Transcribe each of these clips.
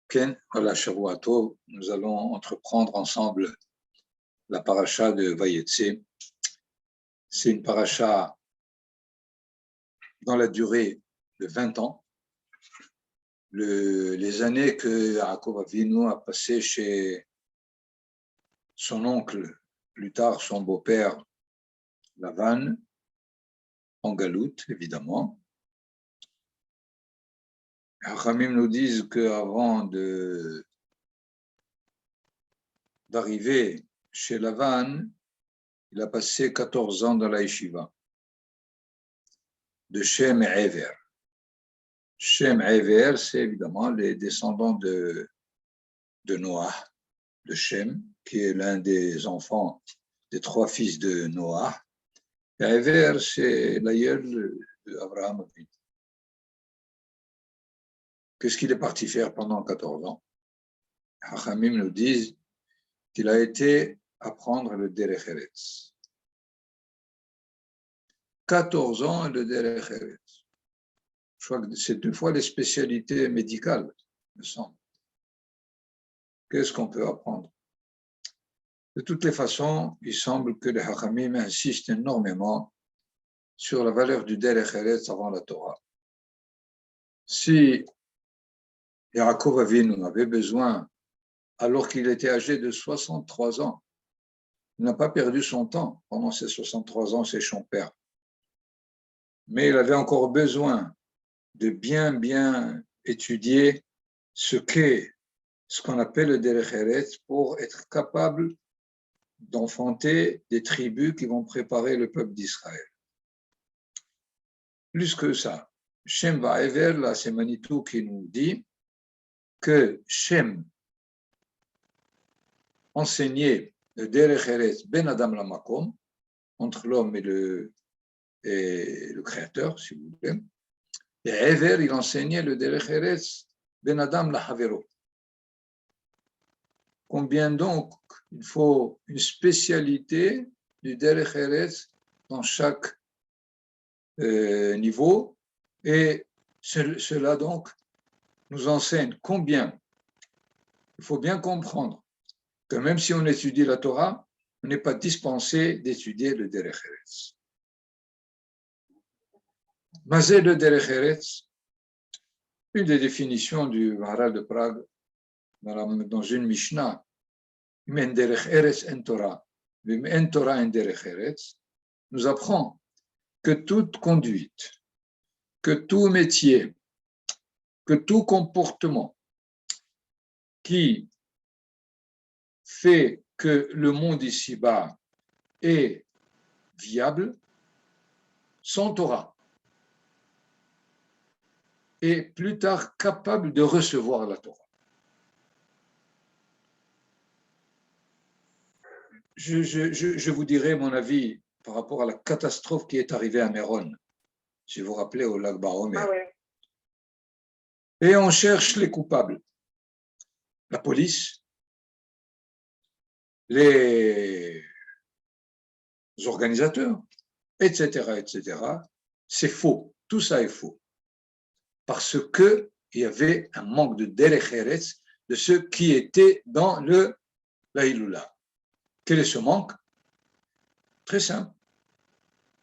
Ken, voilà, Shavua Tov, nous allons entreprendre ensemble la paracha de Vayetse. C'est une paracha dans la durée de 20 ans. Les années que Yaakov Avinu a passées chez son oncle, plus tard son beau-père, Lavan, en Galoute, évidemment. Hachamim nous disent qu'avant d'arriver chez Lavan, il a passé 14 ans dans la yeshiva de Shem et Ever. Shem et Ever, c'est évidemment les descendants de Noah, de Shem, qui est l'un des enfants des 3 fils de Noah. Et Ever, c'est l'aïeul d'Abraham. Qu'est-ce qu'il est parti faire pendant 14 ans? Hachamim nous disent qu'il a été apprendre le Derech Eretz. 14 ans le Derech Eretz. Je crois que c'est 2 fois les spécialités médicales, me semble. Qu'est-ce qu'on peut apprendre? De toutes les façons, il semble que les Hachamim insistent énormément sur la valeur du Derech Eretz avant la Torah. Si Yaakov Avinu avait besoin, alors qu'il était âgé de 63 ans, il n'a pas perdu son temps pendant ces 63 ans, c'est son père. Mais il avait encore besoin de bien étudier ce qu'on appelle le Derech Eretz pour être capable d'enfanter des tribus qui vont préparer le peuple d'Israël. Plus que ça, Shem Va'ever, là c'est Manitou qui nous dit que Shem enseignait le Derech Eretz Ben Adam Lamakom, entre l'homme et le Créateur, si vous voulez. Et Ever, il enseignait le Derech Eretz Ben Adam Lahavero. Combien donc il faut une spécialité du Derech Eretz dans chaque niveau, et cela donc nous enseigne combien il faut bien comprendre que même si on étudie la Torah, on n'est pas dispensé d'étudier le Derech Eretz. Mazé le Derech Eretz, une des définitions du Maharal de Prague dans une Mishnah, Men Derech Eretz en Torah, en Torah en Derech Eretz, nous apprend que toute conduite, que tout métier, que tout comportement qui fait que le monde ici-bas est viable, sont Torah. Et plus tard capable de recevoir la Torah. Je vous dirai mon avis par rapport à la catastrophe qui est arrivée à Méron, si vous vous rappelez, au lac Bahomer. Ah ouais. Et on cherche les coupables. La police, les organisateurs, etc. C'est faux. Tout ça est faux. Parce qu'il y avait un manque de Derech Eretz de ceux qui étaient dans la Hiloula. Quel est ce manque? Très simple.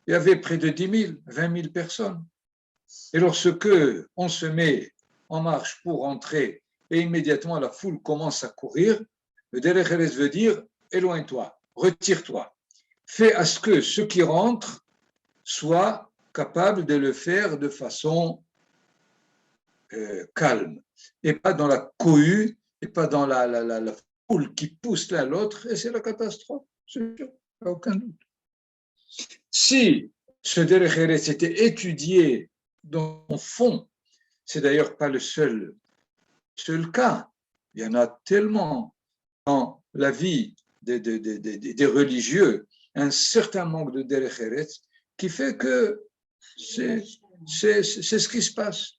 Il y avait près de 10 000, 20 000 personnes. Et lorsque on se met en marche pour rentrer et immédiatement la foule commence à courir, le Derech Eretz veut dire éloigne-toi, retire-toi. Fais à ce que ceux qui rentrent soient capables de le faire de façon calme, et pas dans la cohue, et pas dans la foule qui pousse l'un l'autre, et c'est la catastrophe, c'est sûr, pas aucun doute. Si ce Derech Eretz était étudié dans son fond, c'est d'ailleurs pas le seul cas, il y en a tellement dans la vie des religieux, un certain manque de Derech Eretz qui fait que c'est ce qui se passe.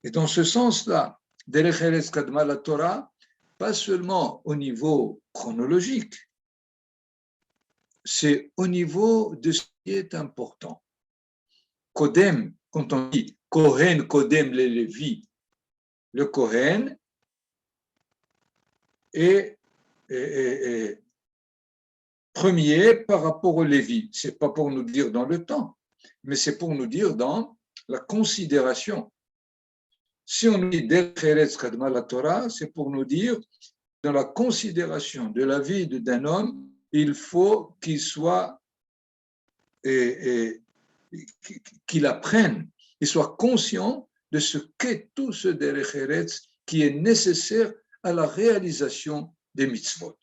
Et dans ce sens-là, Derech Eretz Kadma la Torah, pas seulement au niveau chronologique, c'est au niveau de ce qui est important. Kodem, quand on dit Kohen Kodem le Lévi, le Kohen est premier par rapport au Lévi. Ce n'est pas pour nous dire dans le temps, mais c'est pour nous dire dans la considération. Si on dit Derech Eretz Kadma la Torah, c'est pour nous dire dans la considération de la vie d'un homme, il faut qu'il soit qu'il apprenne, qu'il soit conscient de ce qu'est tout ce Derech Eretz qui est nécessaire à la réalisation des mitzvot.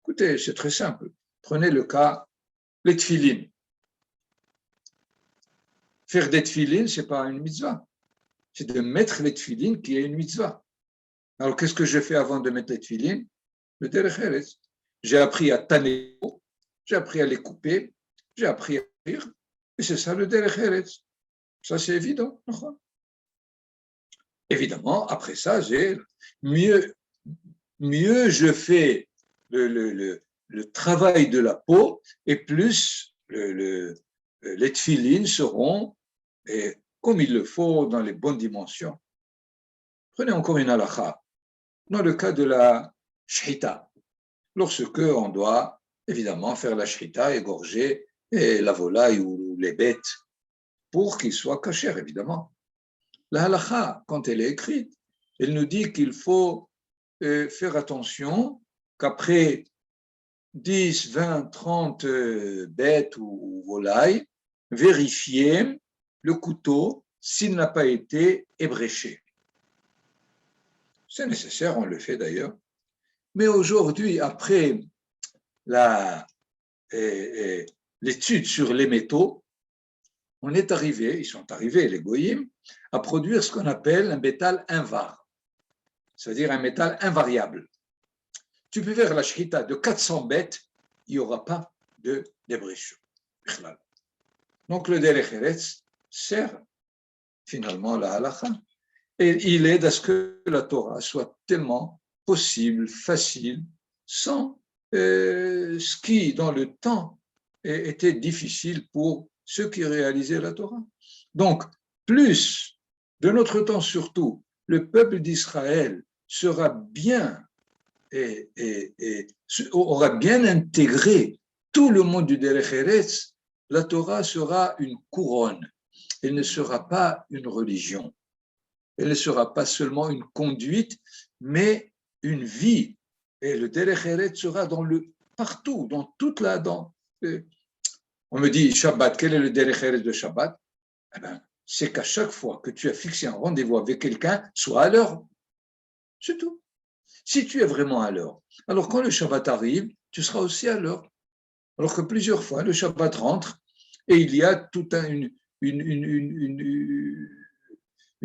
Écoutez, c'est très simple. Prenez le cas, les tfilin. Faire des tfilin, ce n'est pas une mitzvah. C'est de mettre les tfilin qui est une mitzvah. Alors, qu'est-ce que je fais avant de mettre les tfilin? Le derech eretz. J'ai appris à tanner, j'ai appris à les couper, j'ai appris à lire, et c'est ça le derech eretz. Ça, c'est évident. Évidemment, après ça, j'ai mieux je fais le travail de la peau, et plus les tfilin seront comme il le faut, dans les bonnes dimensions. Prenez encore une halakha. Dans le cas de la shhita, lorsque on doit évidemment faire la shhita, égorger la volaille ou les bêtes, pour qu'ils soient cachés, évidemment. La halakha, quand elle est écrite, elle nous dit qu'il faut faire attention qu'après 10, 20, 30 bêtes ou volailles, vérifier le couteau s'il n'a pas été ébréché. C'est nécessaire, on le fait d'ailleurs. Mais aujourd'hui, après l'étude sur les métaux, ils sont arrivés, les goyim, à produire ce qu'on appelle un métal invar, c'est-à-dire un métal invariable. Tu peux faire la shrita de 400 bêtes, il n'y aura pas d'ébréchement. Donc le derech eretz sert finalement la halakha. Et il aide à ce que la Torah soit tellement possible, facile, sans ce qui, dans le temps, était difficile pour ceux qui réalisaient la Torah. Donc, plus, de notre temps surtout, le peuple d'Israël sera bien aura bien intégré tout le monde du Derech Eretz, la Torah sera une couronne. Elle ne sera pas une religion. Elle ne sera pas seulement une conduite, mais une vie. Et le Derech Eretz sera partout, dans toute la... On me dit, Shabbat, quel est le Derech Eretz de Shabbat? Eh bien, c'est qu'à chaque fois que tu as fixé un rendez-vous avec quelqu'un, sois à l'heure. C'est tout. Si tu es vraiment à l'heure, alors quand le Shabbat arrive, tu seras aussi à l'heure. Alors que plusieurs fois, le Shabbat rentre et il y a toute une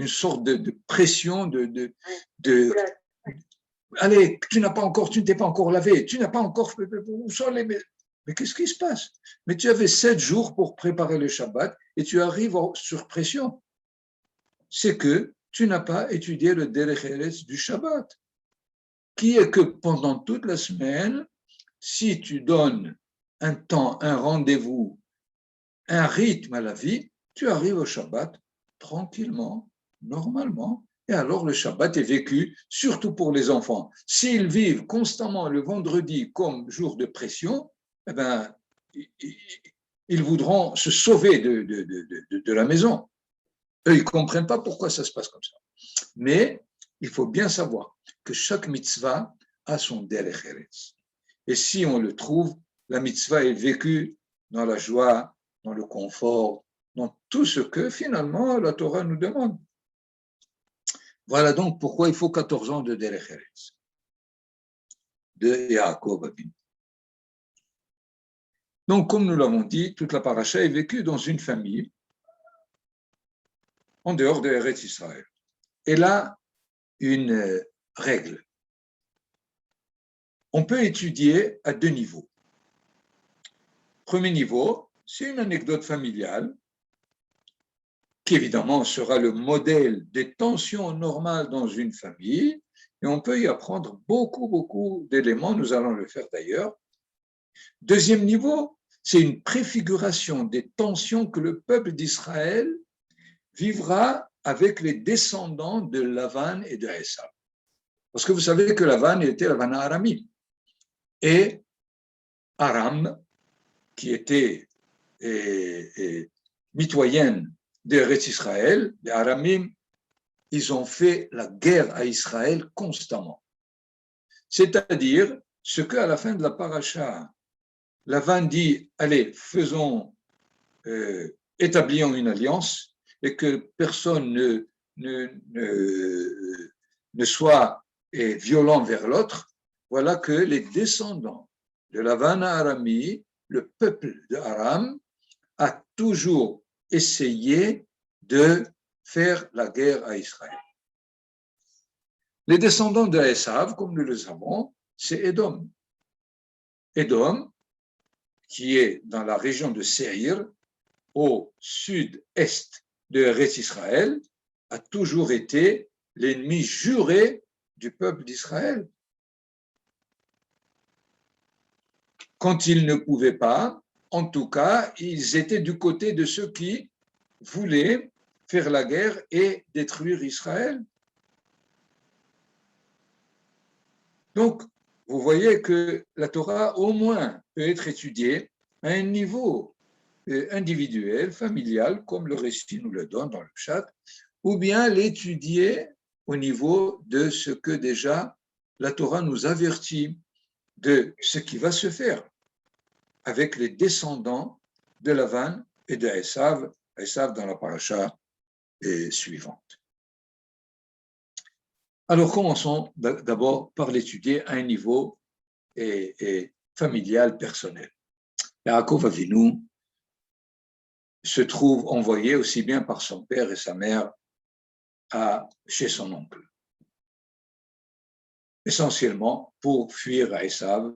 sorte de pression allez, tu ne t'es pas encore lavé, tu n'as pas encore, où sont les... Mais qu'est-ce qui se passe? Mais tu avais 7 jours pour préparer le Shabbat et tu arrives sur pression. C'est que tu n'as pas étudié le Derech Eretz du Shabbat, qui est que pendant toute la semaine, si tu donnes un temps, un rendez-vous, un rythme à la vie, tu arrives au Shabbat tranquillement, normalement, et alors le Shabbat est vécu, surtout pour les enfants. S'ils vivent constamment le vendredi comme jour de pression, eh ben, ils voudront se sauver de la maison. Eux, ils ne comprennent pas pourquoi ça se passe comme ça. Mais il faut bien savoir que chaque mitzvah a son derech eretz. Et si on le trouve, la mitzvah est vécue dans la joie, dans le confort, dans tout ce que finalement la Torah nous demande. Voilà donc pourquoi il faut 14 ans de derech eretz, de Yaakov Avinu. Donc, comme nous l'avons dit, toute la paracha est vécue dans une famille en dehors de Eretz Israël. Et là, une règle. On peut étudier à 2 niveaux. Premier niveau, c'est une anecdote familiale qui évidemment sera le modèle des tensions normales dans une famille, et on peut y apprendre beaucoup d'éléments, nous allons le faire d'ailleurs. Deuxième niveau, c'est une préfiguration des tensions que le peuple d'Israël vivra avec les descendants de Lavan et de Esav. Parce que vous savez que Lavan était Lavan Aramie. Et Aram, qui était mitoyenne d'Eretz Israël, les Aramim, ils ont fait la guerre à Israël constamment. C'est-à-dire, ce qu'à la fin de la paracha, Lavan dit, allez, établissons une alliance et que personne ne soit violent vers l'autre, voilà que les descendants de Lavan à Arami, le peuple de Aram, a toujours essayé de faire la guerre à Israël. Les descendants de Esav, comme nous le savons, c'est Édom. Édom, qui est dans la région de Séir, au sud-est de Eretz Israël, a toujours été l'ennemi juré du peuple d'Israël. Quand ils ne pouvaient pas, en tout cas, ils étaient du côté de ceux qui voulaient faire la guerre et détruire Israël. Donc, vous voyez que la Torah, au moins, peut être étudiée à un niveau individuel, familial, comme le récit nous le donne dans le chat, ou bien l'étudier au niveau de ce que déjà la Torah nous avertit de ce qui va se faire avec les descendants de Lavan et de Esav dans la paracha suivante. Alors commençons d'abord par l'étudier à un niveau familial, personnel. Yaakov Avinu se trouve envoyé aussi bien par son père et sa mère chez son oncle, essentiellement pour fuir à Esav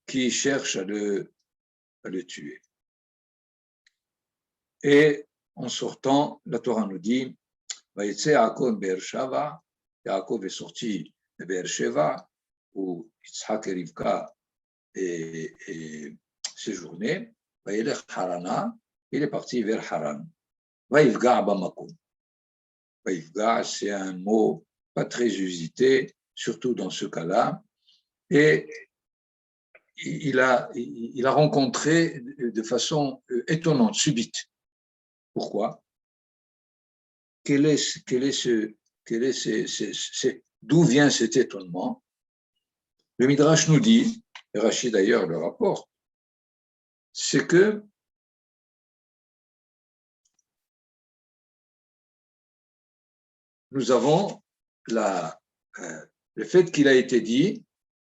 qui cherche à le tuer. Et en sortant, la Torah nous dit Vayetze Yaakov Be'er-Sheva, Yaakov est sorti de Be'er-Sheva, où Yitzhak et Rivka séjournaient. Vayelech Harana, il est parti vers Haran. Vayivga bamakom. Vayivga, c'est un mot pas très usité, surtout dans ce cas-là. Et il a rencontré de façon étonnante, subite. Pourquoi? D'où vient cet étonnement? Le Midrash nous dit, et Rachid d'ailleurs le rapporte, c'est que nous avons le fait qu'il a été dit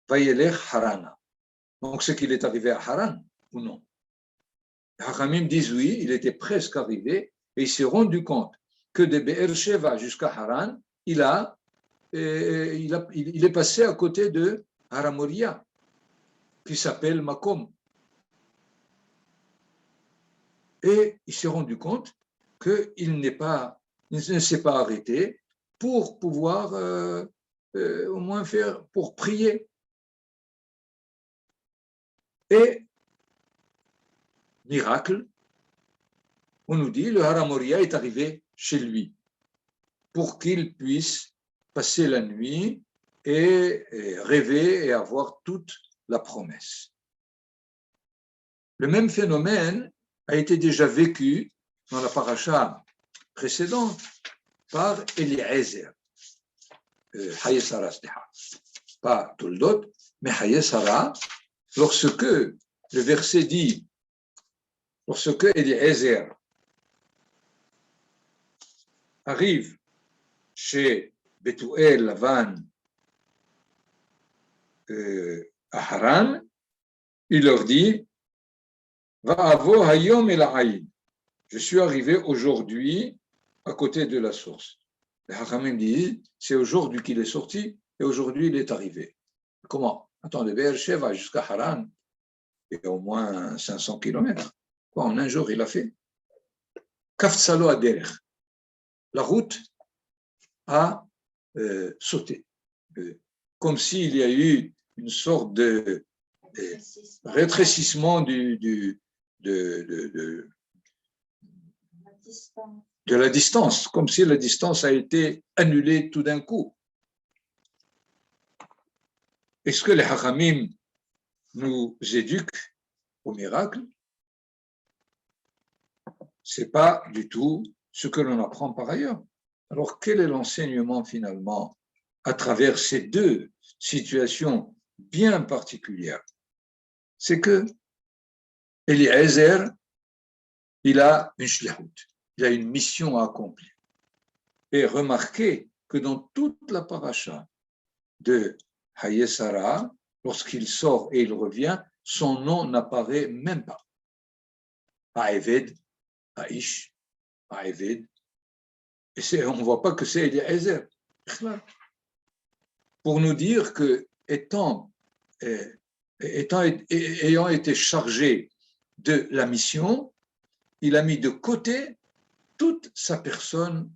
Vayelech Harana. Donc, c'est qu'il est arrivé à Haran ou non? Les Hachamim disent oui, il était presque arrivé et il s'est rendu compte que de Be'er-Sheva jusqu'à Haran, il est passé à côté de Haramoria, qui s'appelle Makom. Et il s'est rendu compte qu'il ne s'est pas arrêté pour pouvoir au moins pour prier. Et, miracle, on nous dit, le Haramoria est arrivé chez lui pour qu'il puisse passer la nuit et rêver et avoir toute la promesse. Le même phénomène a été déjà vécu dans la paracha précédente par Eliezer, Hayesara, pas Toldot, mais Hayesara, lorsque le verset dit, lorsque Eliezer arrive chez Bethuel, Lavan, à Haran, il leur dit Va'avo hayom el ha'ayin. Je suis arrivé aujourd'hui à côté de la source. Les Hachamim disent c'est aujourd'hui qu'il est sorti et aujourd'hui il est arrivé. Comment? Attends, de Be'er-Sheva jusqu'à Haran, il y a au moins 500 km. Quoi, en un jour il a fait? Kaftsalo aderech. La route a sauté. Comme s'il y a eu une sorte de rétrécissement de de la distance, comme si la distance a été annulée tout d'un coup. Est-ce que les Hachamim nous éduquent au miracle? Ce n'est pas du tout ce que l'on apprend par ailleurs. Alors, quel est l'enseignement finalement à travers ces deux situations bien particulières? C'est que Eliezer, il a une shlichut, il a une mission à accomplir. Et remarquez que dans toute la paracha de Haye Sarah, lorsqu'il sort et il revient, son nom n'apparaît même pas. Ha'eved, Ha'ish, Ha'eved. Et on ne voit pas que c'est Eliezer. Pour nous dire que, ayant été chargé de la mission, il a mis de côté toute sa personne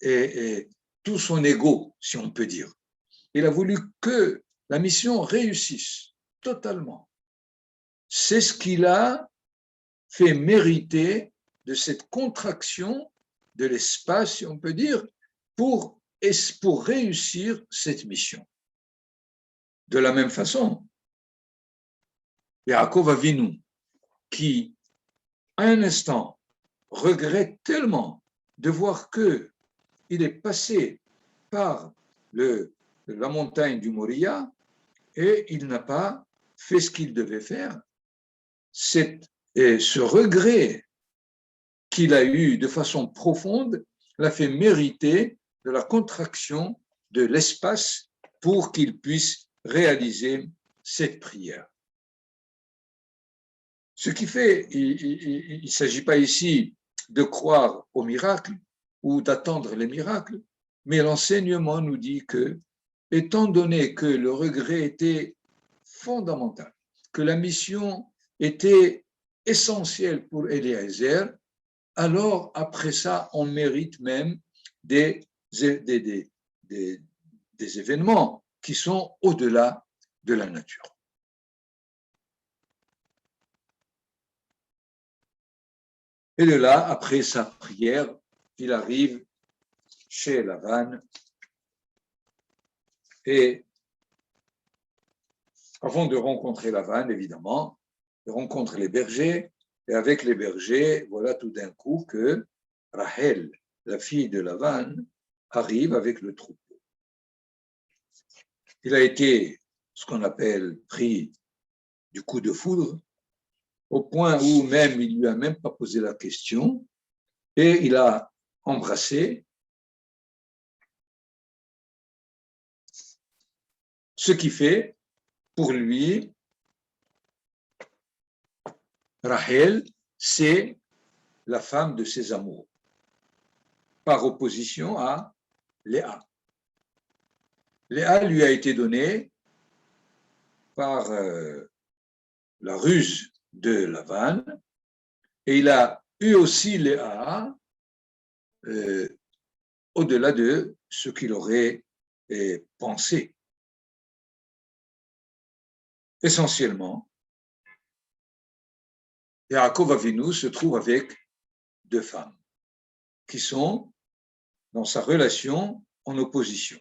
et tout son ego, si on peut dire. Il a voulu que la mission réussisse totalement. C'est ce qu'il a fait mériter de cette contraction de l'espace, si on peut dire, pour réussir cette mission. De la même façon, Yaakov Avinu, qui, à un instant, regrette tellement de voir qu'il est passé par la montagne du Moria et il n'a pas fait ce qu'il devait faire. Et ce regret qu'il a eu de façon profonde l'a fait mériter de la contraction de l'espace pour qu'il puisse réaliser cette prière. Ce qui fait, il ne s'agit pas ici de croire au miracle ou d'attendre les miracles, mais l'enseignement nous dit que, étant donné que le regret était fondamental, que la mission était essentielle pour Eliezer, alors après ça, on mérite même des événements qui sont au-delà de la nature. Et de là, après sa prière, il arrive chez Lavan. Et avant de rencontrer Lavan, évidemment, il rencontre les bergers. Et avec les bergers, voilà tout d'un coup que Rachel, la fille de Lavan, arrive avec le troupeau. Il a été ce qu'on appelle pris du coup de foudre, au point où même il ne lui a même pas posé la question, et il a embrassé, ce qui fait pour lui, Rachel, c'est la femme de ses amours, par opposition à Léa. Léa lui a été donnée par la ruse de Lavan, et il a eu aussi Léa au-delà de ce qu'il aurait pensé. Essentiellement, Yaakov Avinu se trouve avec deux femmes qui sont dans sa relation en opposition.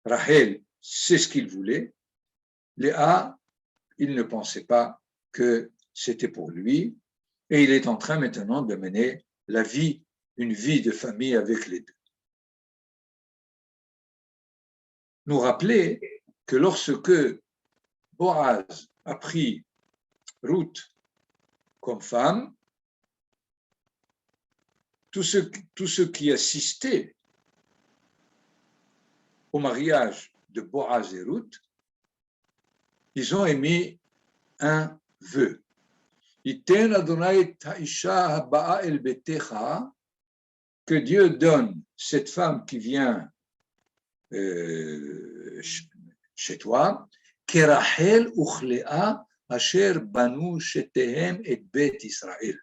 Rachel, c'est ce qu'il voulait. Léa, il ne pensait pas que c'était pour lui. Et il est en train maintenant de mener une vie de famille avec les deux. Nous rappeler que lorsque Boaz a pris Ruth comme femme, tous ceux qui assistaient au mariage de Boaz et Ruth, ils ont émis un vœu. Iten Adonai ta'isha haba'a el betecha, que Dieu donne cette femme qui vient chez toi, Kerachel uchlea asher banu shetehem et bet Israël.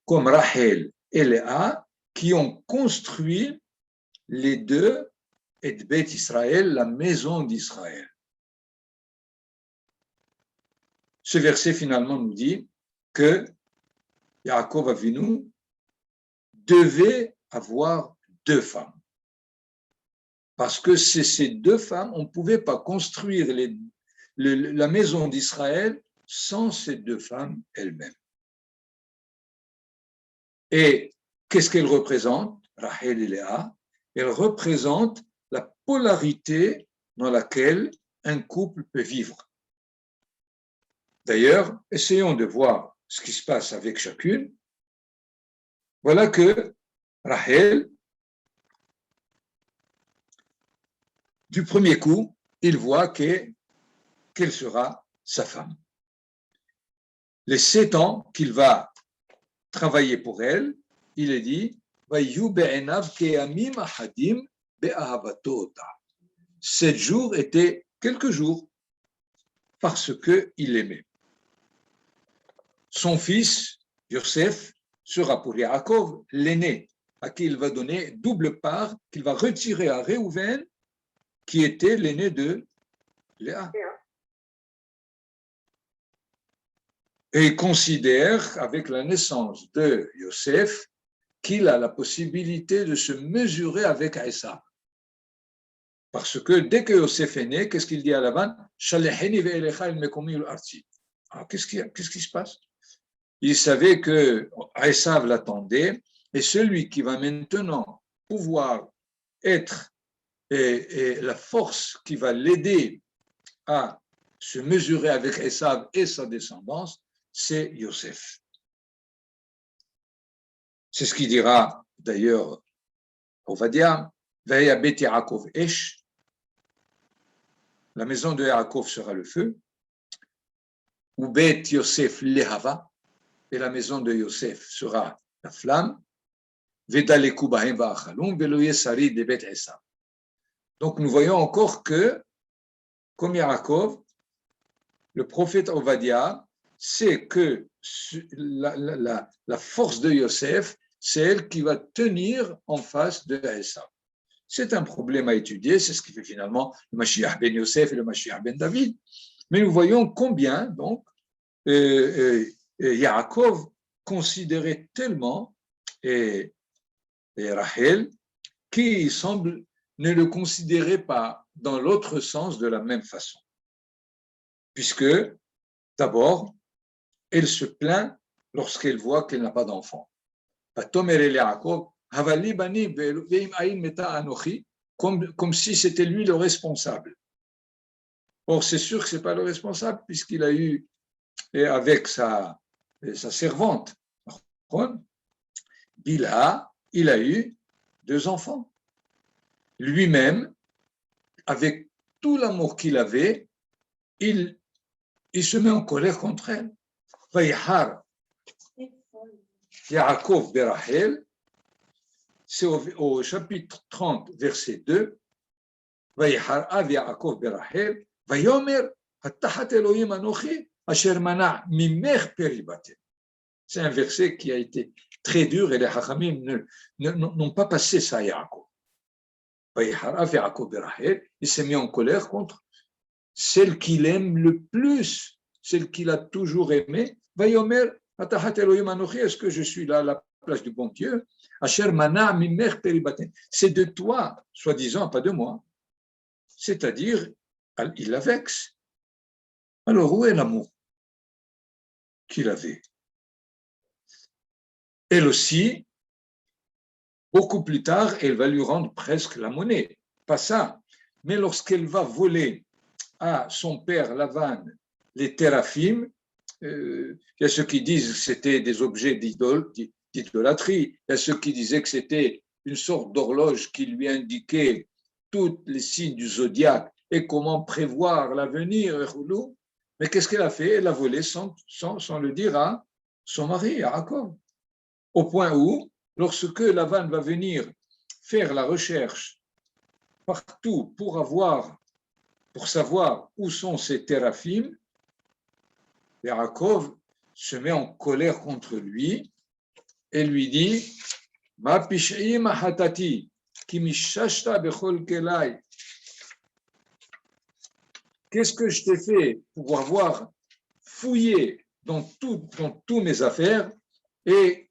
Comme Rachel et Léa, qui ont construit les deux et bet Israël, la maison d'Israël. Ce verset finalement nous dit que Yaakov Avinu devait avoir deux femmes. Parce que c'est ces deux femmes, on ne pouvait pas construire la maison d'Israël sans ces deux femmes elles-mêmes. Et qu'est-ce qu'elles représentent, Rachel et Léa? Elles représentent la polarité dans laquelle un couple peut vivre. D'ailleurs, essayons de voir ce qui se passe avec chacune. Voilà que Rachel, du premier coup, il voit quelle sera sa femme. Les 7 ans qu'il va travailler pour elle, il est dit 7 jours étaient quelques jours parce qu'il l'aimait. Son fils, Yosef, sera pour Yaakov l'aîné, à qui il va donner double part, qu'il va retirer à Réhouven, qui était l'aîné de Léa. Et il considère, avec la naissance de Yosef, qu'il a la possibilité de se mesurer avec Esav. Parce que dès que Yosef est né, qu'est-ce qu'il dit à Laban? Alors, qu'est-ce qui se passe? Il savait que Esav l'attendait, et celui qui va maintenant pouvoir être et la force qui va l'aider à se mesurer avec Esav et sa descendance, c'est Yosef. C'est ce qu'il dira d'ailleurs Ovadia, Veya Bet Yaakov Esh, la maison de Yaakov sera le feu, ou Bet Yosef Lehava, et la maison de Yosef sera la flamme, Vedaleku Bahem Va'achalum, Veloye Sari de Bet Esav. Donc nous voyons encore que, comme Yaakov, le prophète Ovadia sait que la force de Yosef, c'est elle qui va tenir en face de Esav. C'est un problème à étudier, c'est ce qui fait finalement le Mashiach ben Yosef et le Mashiach ben David. Mais nous voyons combien, donc, Yaakov considérait tellement et Rachel qui semble ne le considérait pas dans l'autre sens de la même façon. Puisque, d'abord, elle se plaint lorsqu'elle voit qu'elle n'a pas d'enfant. Comme si c'était lui le responsable. Or, c'est sûr que ce n'est pas le responsable, puisqu'il a eu, avec sa servante, Bilha, il a eu 2 enfants. Lui-même, avec tout l'amour qu'il avait, il se met en colère contre elle. Vayhar Yaakov Berachel, c'est au chapitre 30, verset 2. Vayhar Av Yaakov Berachel, Vayomer Hatahat Elohim Anochi, Asher Mana Mimech Peribatem. C'est un verset qui a été très dur et les Hachamim n'ont pas passé ça à Yaakov. Vayhar Av Yaakov Berachel, il s'est mis en colère contre celle qu'il aime le plus, celle qu'il a toujours aimée. Vayomer est-ce que je suis là à la place du bon Dieu? C'est de toi, soi-disant, pas de moi. C'est-à-dire, il la vexe. Alors, où est l'amour qu'il avait? Elle aussi, beaucoup plus tard, elle va lui rendre presque la monnaie. Pas ça. Mais lorsqu'elle va voler à son père Lavan les téraphim, il y a ceux qui disent que c'était des objets d'idolâtrie, il y a ceux qui disaient que c'était une sorte d'horloge qui lui indiquait tous les signes du zodiaque et comment prévoir l'avenir. Mais qu'est-ce qu'elle a fait? Elle a volé sans le dire à son mari, à Jacob. Au point où, lorsque Lavan va venir faire la recherche partout pour savoir où sont ces téraphim, Yaakov se met en colère contre lui et lui dit Ma pish'i mahatati ki mishashta bechol kelai. Qu'est-ce que je t'ai fait pour avoir fouillé dans toutes mes affaires? Et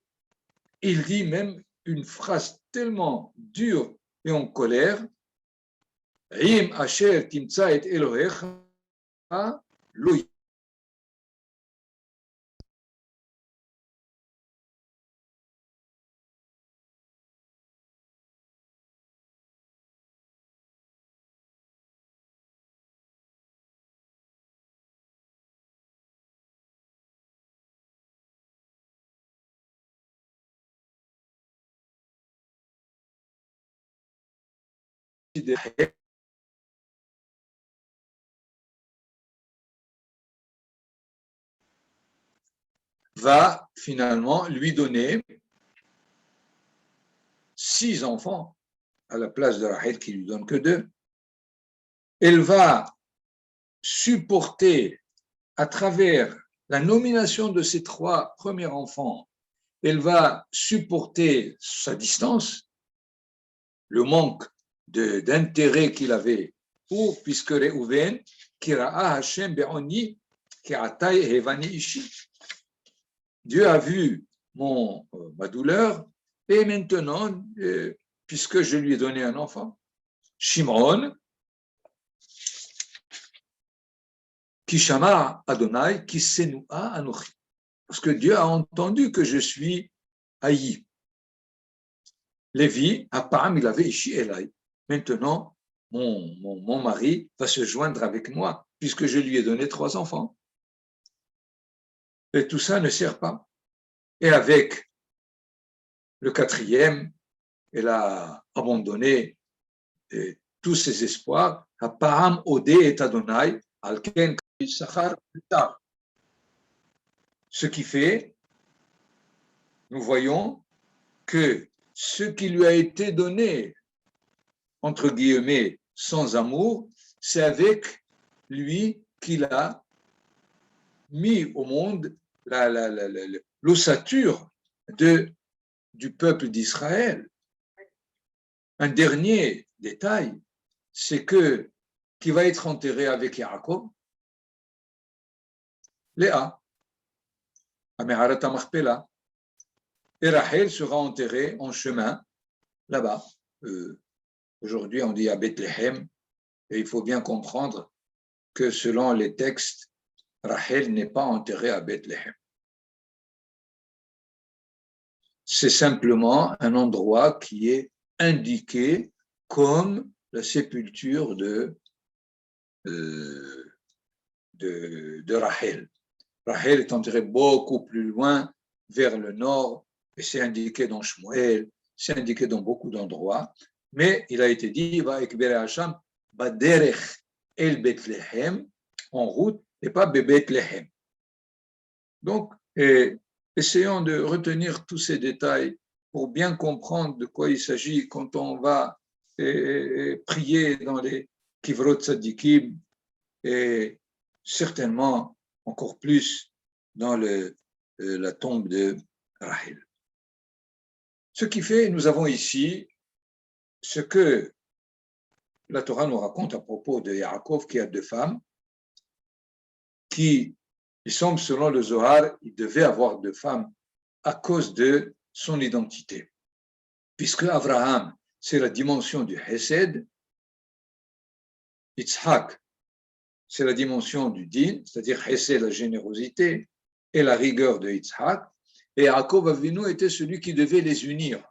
il dit même une phrase tellement dure et en colère. Im asher timtsa et Elohecha lo. Va finalement lui donner 6 enfants à la place de Rachel qui lui donne que 2. Elle va supporter à travers la nomination de ses 3 premiers enfants, elle va supporter sa distance, le manque d'intérêt qu'il avait pour, puisque Reuven, Kira'a Hashem Be'oni, Kiratai Hevani Ishi. Dieu a vu ma douleur, et maintenant, puisque je lui ai donné un enfant, Shimon, Kishama Adonai, Kisenua Anochi. Parce que Dieu a entendu que je suis haï. Lévi, Apam, il avait Ishi Elai. Maintenant, mon mari va se joindre avec moi, puisque je lui ai donné 3 enfants. Et tout ça ne sert pas. Et avec le 4e, elle a abandonné tous ses espoirs. Apam, Ode et Adonai, Alken, Sachar, plus tard. Ce qui fait, nous voyons que ce qui lui a été donné, entre guillemets, sans amour, c'est avec lui qu'il a mis au monde l'ossature du peuple d'Israël. Un dernier détail, c'est que qui va être enterré avec Yaakov, Léa, à Meharat HaMachpelah, et Rachel sera enterrée en chemin là-bas. Aujourd'hui, on dit à Bethléem, et il faut bien comprendre que selon les textes, Rachel n'est pas enterrée à Bethléem. C'est simplement un endroit qui est indiqué comme la sépulture de Rachel. Rachel est enterrée beaucoup plus loin, vers le nord, et c'est indiqué dans Shmuel, c'est indiqué dans beaucoup d'endroits, mais il a été dit, va ekbere Hacham, baderech el Bethléem, en route, et pas Bethléem. Donc, essayons de retenir tous ces détails pour bien comprendre de quoi il s'agit quand on va prier dans les Kivrot Tzadikim et certainement encore plus dans la tombe de Rachel. Ce qui fait, nous avons ici ce que la Torah nous raconte à propos de Yaakov qui a 2 femmes qui, il semble selon le Zohar, il devait avoir 2 femmes à cause de son identité. Puisque Abraham, c'est la dimension du Hesed, Yitzhak, c'est la dimension du Din, c'est-à-dire Hesed, la générosité, et la rigueur de Yitzhak, et Yaakov Avinu était celui qui devait les unir.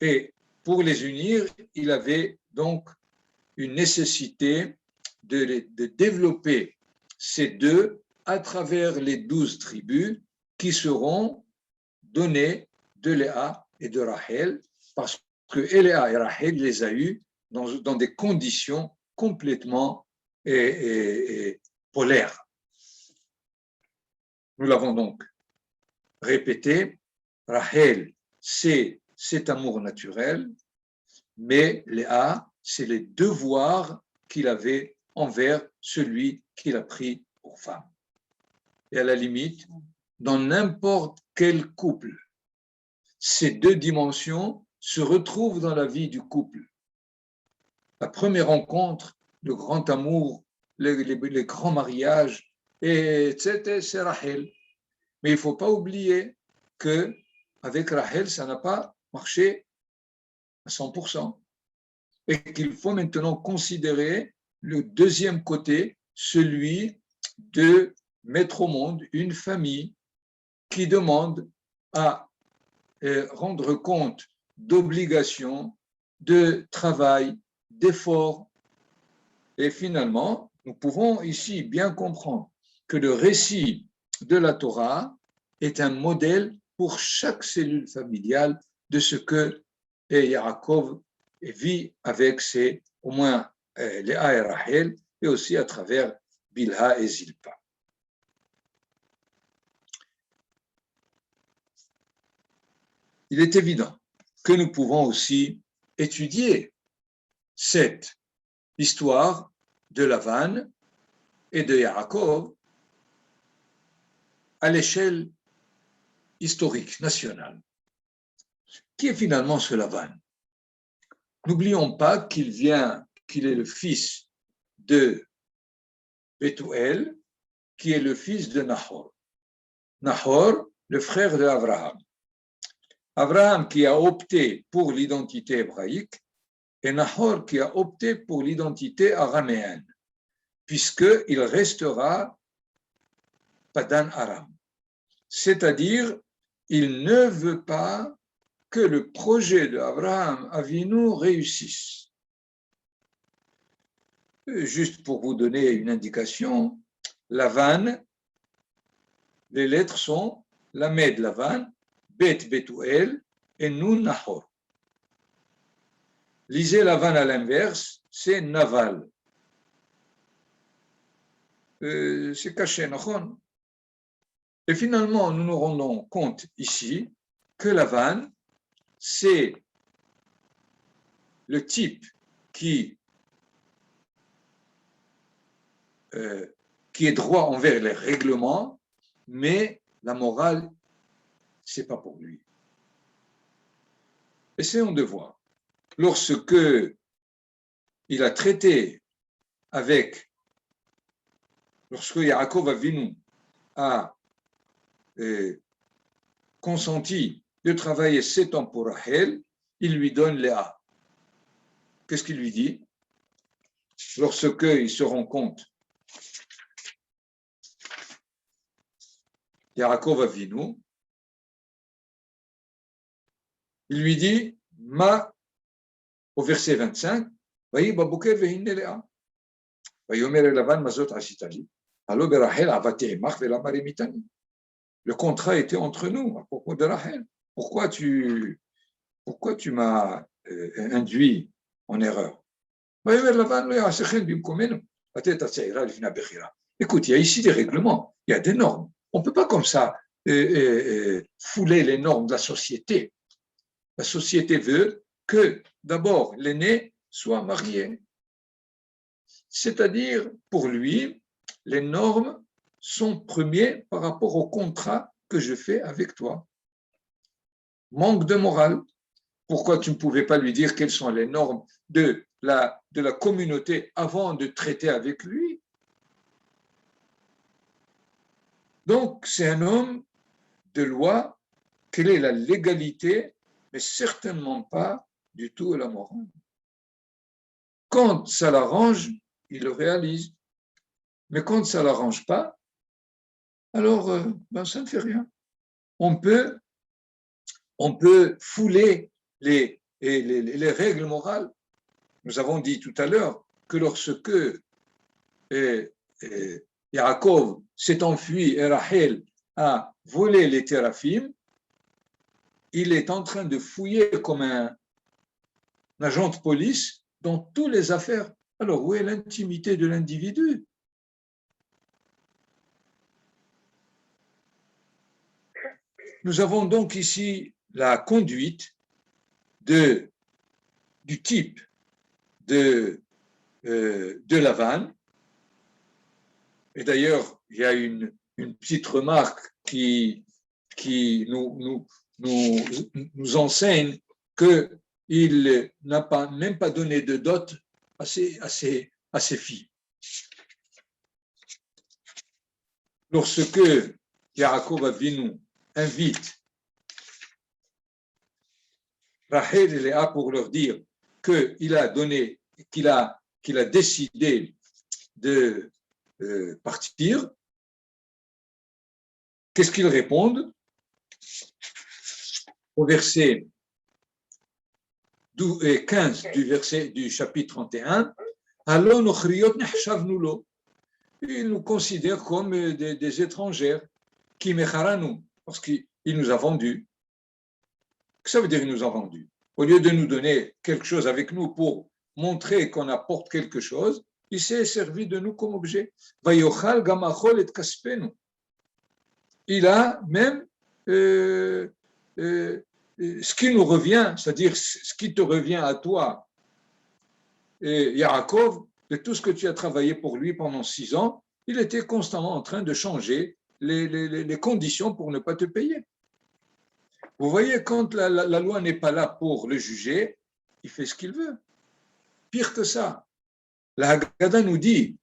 Et pour les unir, il avait donc une nécessité de développer ces 2 à travers les 12 tribus qui seront données de Léa et de Rachel, parce que Léa et Rachel les a eues dans des conditions complètement polaires. Nous l'avons donc répété, Rachel, c'est cet amour naturel, mais Léa, c'est les devoirs qu'il avait envers celui qu'il a pris pour femme. Et à la limite, dans n'importe quel couple, ces 2 dimensions se retrouvent dans la vie du couple. La première rencontre, le grand amour, les grands mariages, et c'est Rachel. Mais il ne faut pas oublier que avec Rachel, ça n'a pas marché à 100%. Et qu'il faut maintenant considérer le deuxième côté, celui de mettre au monde une famille qui demande à rendre compte d'obligations, de travail, d'efforts. Et finalement, nous pouvons ici bien comprendre que le récit de la Torah est un modèle pour chaque cellule familiale de ce que Yaakov vit avec ses, au moins Léa et Rachel, et aussi à travers Bilha et Zilpa. Il est évident que nous pouvons aussi étudier cette histoire de Lavan et de Yaakov à l'échelle historique, nationale. Qui est finalement ce Lavan? N'oublions pas qu'il est le fils de Bethuel, qui est le fils de Nahor. Nahor, le frère de Abraham. Abraham qui a opté pour l'identité hébraïque et Nahor qui a opté pour l'identité araméenne, puisqu'il restera Padan Aram. C'est-à-dire, il ne veut pas que le projet d'Abraham Avinu réussisse. Juste pour vous donner une indication, Lavan, les lettres sont Lamed Lavan, Bet Bethuel et Nun Nahor. Lisez Lavan à l'inverse, c'est Naval. C'est caché, non? Et finalement, nous nous rendons compte ici que Lavan, c'est le type qui est droit envers les règlements, mais la morale, ce n'est pas pour lui. Essayons de voir. Lorsque il a traité lorsque Yaakov Avinu a consenti de travailler 7 ans pour Rachel, il lui donne Léa. Qu'est-ce qu'il lui dit? Lorsqu'il se rend compte, Yaakov Avinu, il lui dit, au verset 25, le contrat était entre nous à propos de Rachel. Pourquoi tu m'as induit en erreur? Écoute, il y a ici des règlements, il y a des normes. On ne peut pas comme ça fouler les normes de la société. La société veut que d'abord l'aîné soit marié. C'est-à-dire, pour lui, les normes sont premiers par rapport au contrat que je fais avec toi. Manque de morale. Pourquoi tu ne pouvais pas lui dire quelles sont les normes de la communauté avant de traiter avec lui? Donc, c'est un homme de loi. Quelle est la légalité? Mais certainement pas du tout la morale. Quand ça l'arrange, il le réalise. Mais quand ça ne l'arrange pas, alors ça ne fait rien. On peut fouler les règles morales. Nous avons dit tout à l'heure que lorsque Yaakov s'est enfui et Rachel a volé les téraphim, il est en train de fouiller comme un agent de police dans toutes les affaires. Alors, où est l'intimité de l'individu? Nous avons donc ici la conduite du type de Lavan. Et d'ailleurs, il y a une petite remarque qui nous enseigne qu'il n'a même pas donné de dot à ses filles. Lorsque Yaakov Avinu invite Rachel et Léa pour leur dire qu'il a donné, qu'il a décidé de partir. Qu'est-ce qu'ils répondent? Au verset 15 du chapitre 31, ils nous considèrent comme des étrangères, qui mecharanu, parce qu'il nous a vendus. Qu'est-ce que ça veut dire qu'il nous a vendus? Au lieu de nous donner quelque chose avec nous pour montrer qu'on apporte quelque chose, il s'est servi de nous comme objet. Il a même ce qui nous revient, c'est-à-dire ce qui te revient à toi, et Yaakov, de tout ce que tu as travaillé pour lui pendant 6 ans, il était constamment en train de changer les conditions pour ne pas te payer. Vous voyez, quand la loi n'est pas là pour le juger, il fait ce qu'il veut. Pire que ça, la Haggadah nous dit,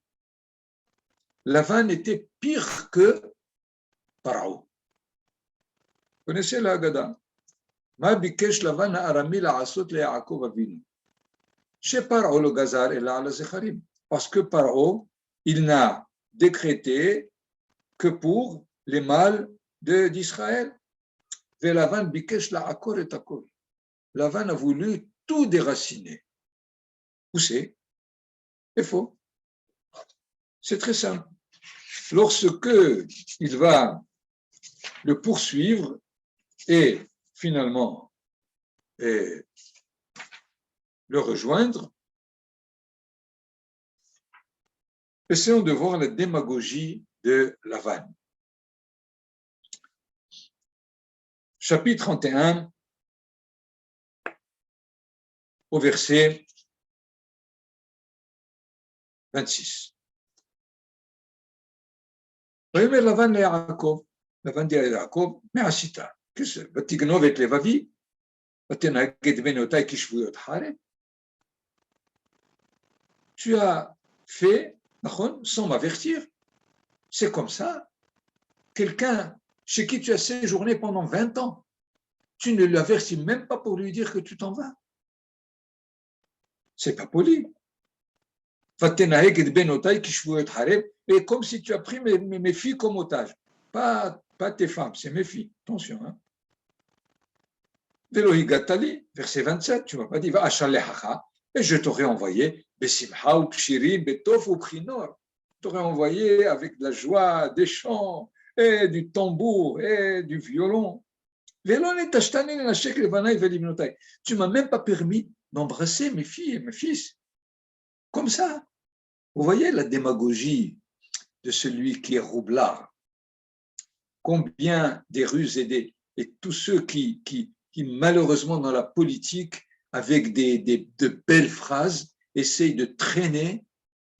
Lavan était pire que Paro. Vous connaissez la Haggadah? Ma bikesh Lavan ha'arami la'asot le'Yaakov avinu. Chez Paro le gazar et la zecharim. Parce que Paro, il n'a décrété que pour les mâles d'Israël. Et Lavan bikesh la'akor et akor. Lavan a voulu tout déraciner. Où c'est? C'est faux. C'est très simple. Lorsque il va le poursuivre et finalement le rejoindre, essayons de voir la démagogie de Lavan. Chapitre 31, au verset 26. ויאמר לבן ליעקב, לבן dit à Yaakov, mais asita, qu'est-ce que ותגנוב את לבבי, ותנהג את בנותיי כשבויות חרב. Tu as fait, sans m'avertir. C'est comme ça. Quelqu'un chez qui tu as séjourné pendant 20 ans, tu ne l'avertis même pas pour lui dire que tu t'en vas. C'est pas poli. Et comme si tu as pris mes filles comme otages. Pas tes femmes, c'est mes filles. Attention. Hein. Verset 27, tu ne m'as pas dit, et je t'aurais envoyé, je t'aurais envoyé avec de la joie, des chants, et du tambour, et du violon. Tu ne m'as même pas permis d'embrasser mes filles et mes fils. Comme ça. Vous voyez la démagogie de celui qui est roublard. Combien des ruses et tous ceux qui malheureusement dans la politique, avec de belles phrases, essayent de traîner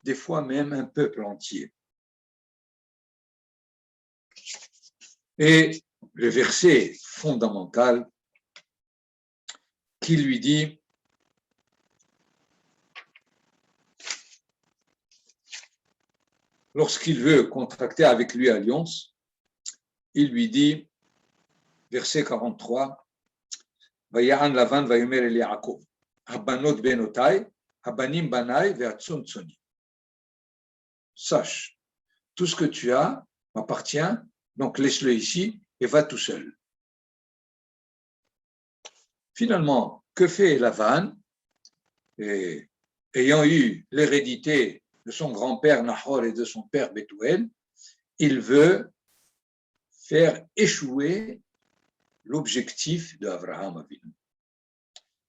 des fois même un peuple entier. Et le verset fondamental qui lui dit lorsqu'il veut contracter avec lui alliance, il lui dit, verset 43, Vaya'an Lavan vayomer el Yaakov, Habanot benotai, Habanim banai ve'atzon tzoni. Sache, tout ce que tu as m'appartient, donc laisse-le ici et va tout seul. Finalement, que fait Lavan? Ayant eu l'hérédité de son grand-père Nahor et de son père Bethuel, il veut faire échouer l'objectif d'Abraham Avinu.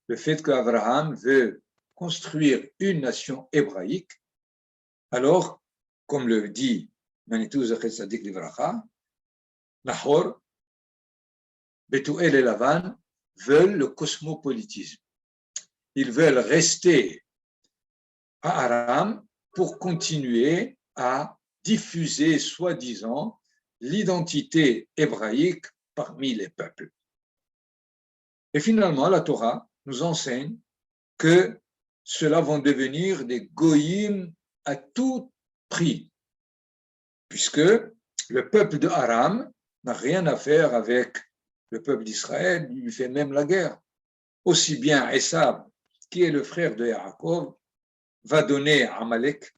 Le fait qu'Abraham veut construire une nation hébraïque, alors, comme le dit Manitou Zachet Sadik Livracha, Nahor, Bethuel et Lavan veulent le cosmopolitisme. Ils veulent rester à Aram pour continuer à diffuser, soi-disant, l'identité hébraïque parmi les peuples. Et finalement, la Torah nous enseigne que ceux-là vont devenir des goïms à tout prix, puisque le peuple de Aram n'a rien à faire avec le peuple d'Israël, il lui fait même la guerre. aussi bien Esav, qui est le frère de Yaakov, va donner Amalek,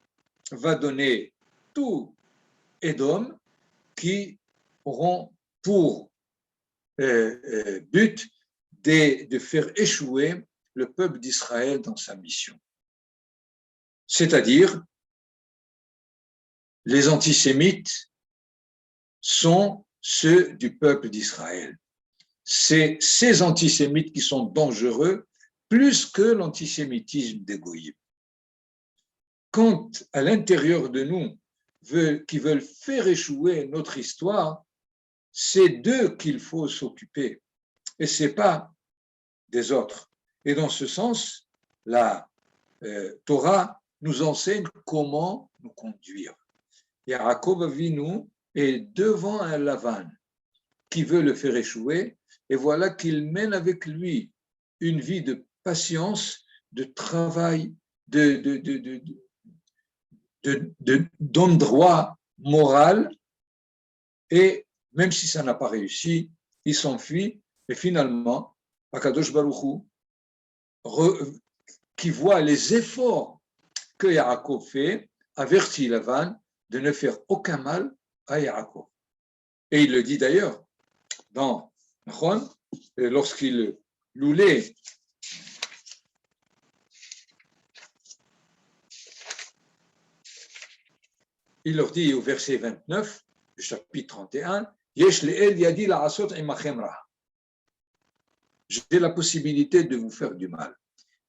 va donner tout Édom, qui auront pour but de faire échouer le peuple d'Israël dans sa mission. C'est-à-dire, les antisémites sont ceux du peuple d'Israël. C'est ces antisémites qui sont dangereux plus que l'antisémitisme des goyim. Quand à l'intérieur de nous, qui veulent faire échouer notre histoire, c'est d'eux qu'il faut s'occuper et ce n'est pas des autres. Et dans ce sens, la Torah nous enseigne comment nous conduire. Yaakov Avinu est devant un Lavan qui veut le faire échouer, et voilà qu'il mène avec lui une vie de patience, de travail, d'endroit moral, et même si ça n'a pas réussi, il s'enfuit, et finalement, Akadosh Baruch Hu, qui voit les efforts que Yaakov fait, avertit Lavan de ne faire aucun mal à Yaakov. Et il le dit d'ailleurs dans Nachon, lorsqu'il loulait il leur dit au verset 29 du chapitre 31, Yesh le'el yadi la'asot imachem ra. J'ai la possibilité de vous faire du mal.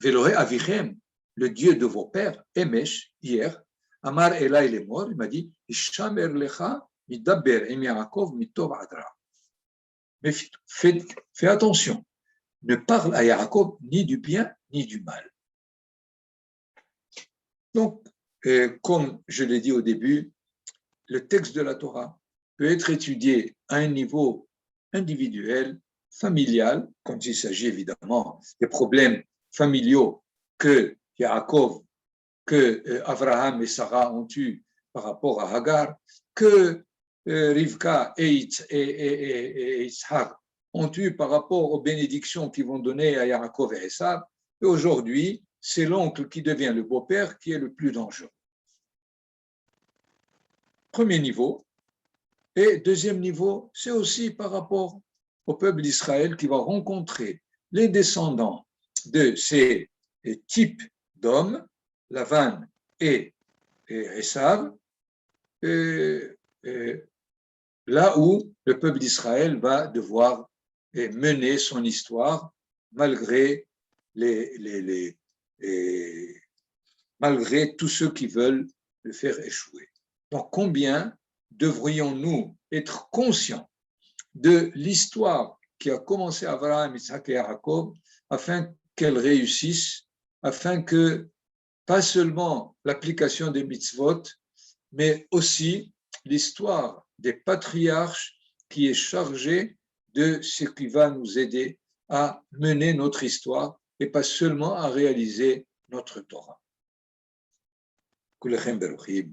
Velohe avichem, le Dieu de vos pères, Emesh, hier, Amar Elai lemor, il m'a dit, Ishamer lecha midaber im Yaakov mitov adra. Mais fais attention, ne parle à Yaakov ni du bien ni du mal. Donc, comme je l'ai dit au début, le texte de la Torah peut être étudié à un niveau individuel, familial, quand il s'agit évidemment des problèmes familiaux que Yaakov, que Abraham et Sarah ont eu par rapport à Hagar, que Rivka et Yitzhak ont eu par rapport aux bénédictions qu'ils vont donner à Yaakov et Esav. Et aujourd'hui, c'est l'oncle qui devient le beau-père qui est le plus dangereux. Premier niveau. Et deuxième niveau, c'est aussi par rapport au peuple d'Israël qui va rencontrer les descendants de ces types d'hommes, Lavan et Esav, là où le peuple d'Israël va devoir mener son histoire malgré malgré tous ceux qui veulent le faire échouer. Donc, combien devrions-nous être conscients de l'histoire qui a commencé Abraham, Isaac et Jacob afin qu'elle réussisse, afin que pas seulement l'application des mitzvot, mais aussi l'histoire des patriarches qui est chargée de ce qui va nous aider à mener notre histoire et pas seulement à réaliser notre Torah. Kulechem beruchim.